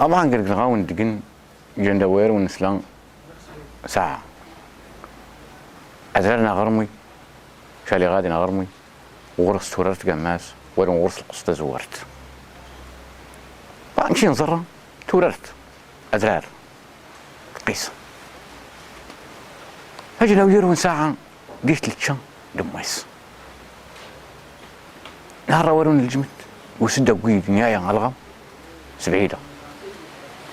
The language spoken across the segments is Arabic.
طبعا قلق نغاون دقن جندوير ونسلان ساعة أزرنا غرمي شالي غادي نغرمي وغرس توررت قماس ولو غرس القصة زورت نمشي نزرة توررت أزرار قيس أجي لو يرون ساعة قيت لتشان دميس نهار ورون الجمد وسد قوي نهاية غلغم سبعيدة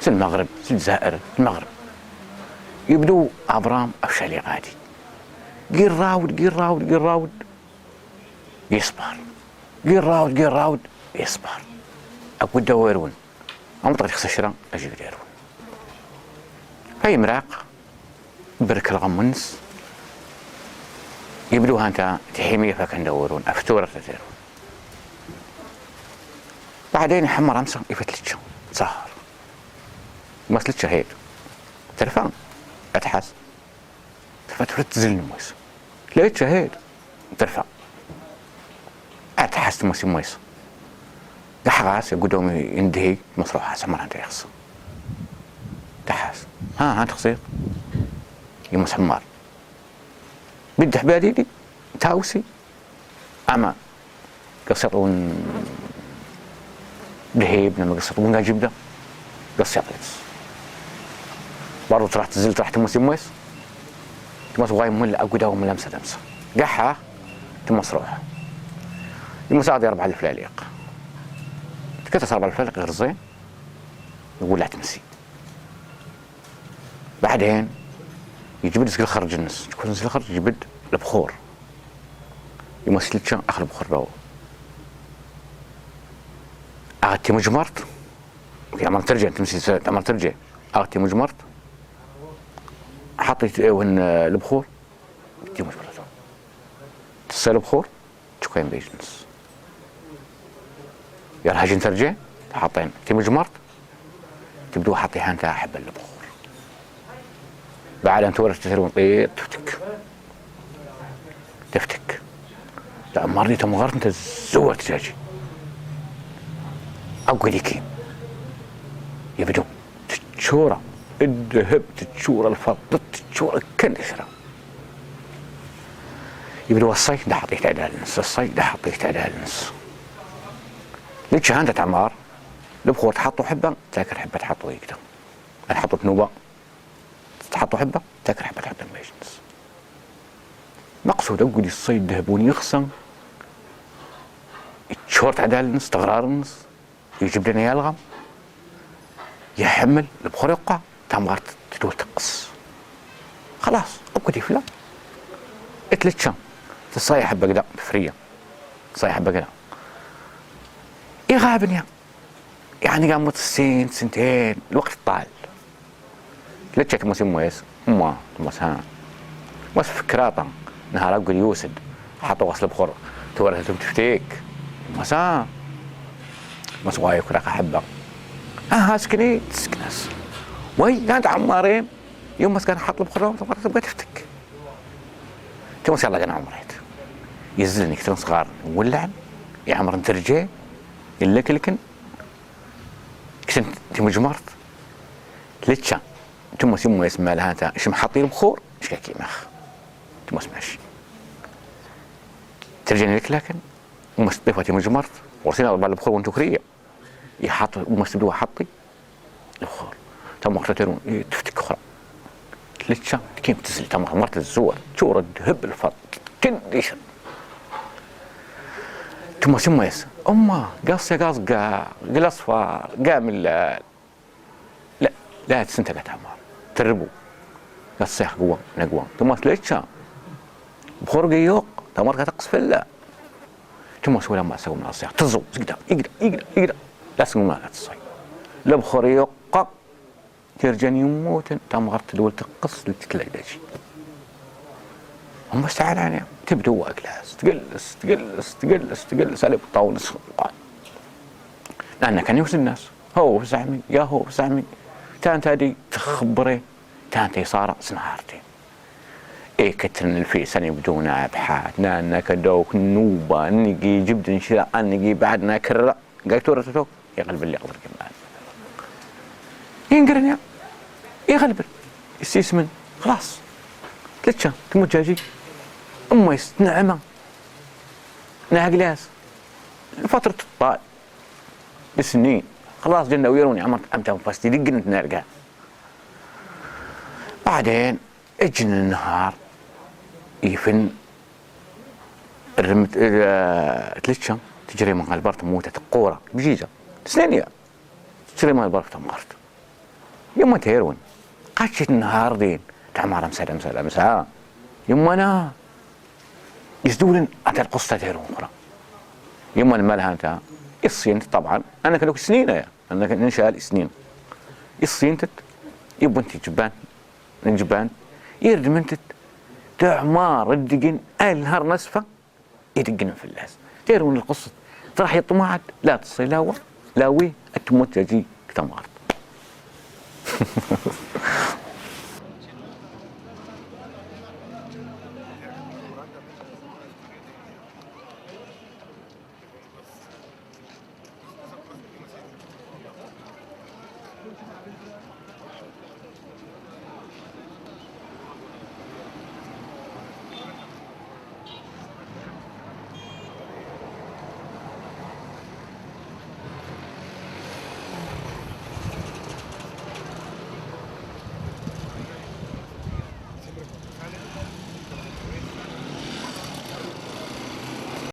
سل المغرب سل الجزائر المغرب يبدو أبرام أفشالي غادي قير راود يصبر قير راود يصبر أقول دويرون أمطر خسشرا أجي ديرون هاي مراق برك الغمنس يبدو هانتا تحيمية فكان دورون أفتورة تديرون بعدين حمر أمسا يفتلتش سهر مسلتش هيد تلفان أتحس فتفرت تزلني مويس لقيت شهيد ترفع أتحس موسي مويس دحغاس قدومي يندهي مصروحة سمر عندي يخص تحس ها تخصيق يمس حمار بدح باديدي تاوسي أما قصرون دهيب لما قصرون قا جبدة قصرت برضو تروح تزل تروح تموسي مويس تمس غاي مول أقوده من لمسة دمسة قحة تمس روح المساعدة 4000 لاليق تكتس 4000 لاليق غير زين يقول لا تمسي بعدين يجبد سكيل خرج الناس يكون سكيل خرج يجبد البخور يمثل شان آخر بخور رو أغتي مجمرت عمال ترجع تمسي عمال ترجع أغتي مجمرت حطيت وين البخور تي مجمرت تصير البخور تشوكين بيجنس يا هاجين ترجع حاطين تي مجمرت تبدو حاطي هانتا حب البخور بعد أن تورث تسيرون طيب تفتك لا مرة تمغرت أنت زوة تجاجي أقول لك يبدو تشورة الذهب تشورة الفضة تشورة كنشرة يبدو الصيف ده حطيت عدال النص الصيف ده حطيت عدال النص ليش هانت تعمار البخور تحطوا حبة تاكل حبة تحطوا يقدر تحطوا نوبة تحطوا حبة تاكل حبة حبة ميجنس مقصود أقول الصيد ذهبوني يخصم يتشورت عدال النص تغرار النص يجيب لنا يلغم يحمل البخور يوقع تمغار تدول تقص خلاص أقول فلا اتلتشان تصايح حبة قدا بفرية تصايح حبة قدا يغابني يعني قامت السين سنتين الوقت طال لتشك موسم مويس ما مسها بس فكراطا نهار أقول يوسد حطوا غسل بخور تورثتهم تفتيك مسا مسواي كراك حبة هاسكني تسكنس وي كانت عمارين يوم بس كان حط البخور تبغى تفتك تمس يلا كان عمريت يزلني كتن صغار ولعن يعمر ترجع إلا كلكن كنت تمجمرت لتشا تمس يمو يسمى لها تا شم حاطين بخور ايش كاكي مخ تمس ماشي ترجعني لك لكن ومس ضيفة تمجمرت ورسينا بعد البخور وانتو كريه يحط ومس تبدو حطي البخور تم وقتتين تفتك اخرى لتشا كيف تسلي تم مرت الزور تشور الذهب الفض تنديش تمس يمو يس قص يا قص قل اصفر قام لا تسنتك تعمر تربو قص يا قوة نقوة تمس ليش بخور يوق تمر تقص فلا تمس ولا ما سوى من الصيح تزو يقدر لا سوى ما تصي لا بخور يوق ترجع يموت تمر تدول تقص لتكلا داجي هم بس تعال يعني تبدو اكلاس تقلس عليه بالطاولة لأن كان يوزن الناس هو بزعمي يا هو بزعمي تانت هذه تخبري تانت صار سنهارتين إيه كترن الفي سنة بدون أبحاث نانا كدوك نوبة نجي جبد نشراء نجي بعدنا كرة قايت ورثتوك يا قلب اللي أقدر كمان ينقرن يا يغلبن يستيسمن خلاص تلتشا تموت جاجي أمه نعمة نهجلاس فترة الطال بالسنين خلاص جنة ويروني عمرت أمتى وفاستي دقنت نرجع بعدين اجن النهار يفن الرمت تلتشا تجري من البرت موتة القورة بجيجة سنين تجري من البرت مارت يوم تيرون قاشت النهار دين تعمر مسا يوم أنا يزدولن أتى القصة تيرون أخرى يوم أنا مالها أنت الصين طبعا أنا كلوك سنين يا أنا ننشأ سنين الصين يبون تجبان نجبان يرد منتت تعمار الدقن الهر نسفة يدقن في اللاس تيرون القصة راح يطمعت لا تصي لاوي التموت تجي كتمارت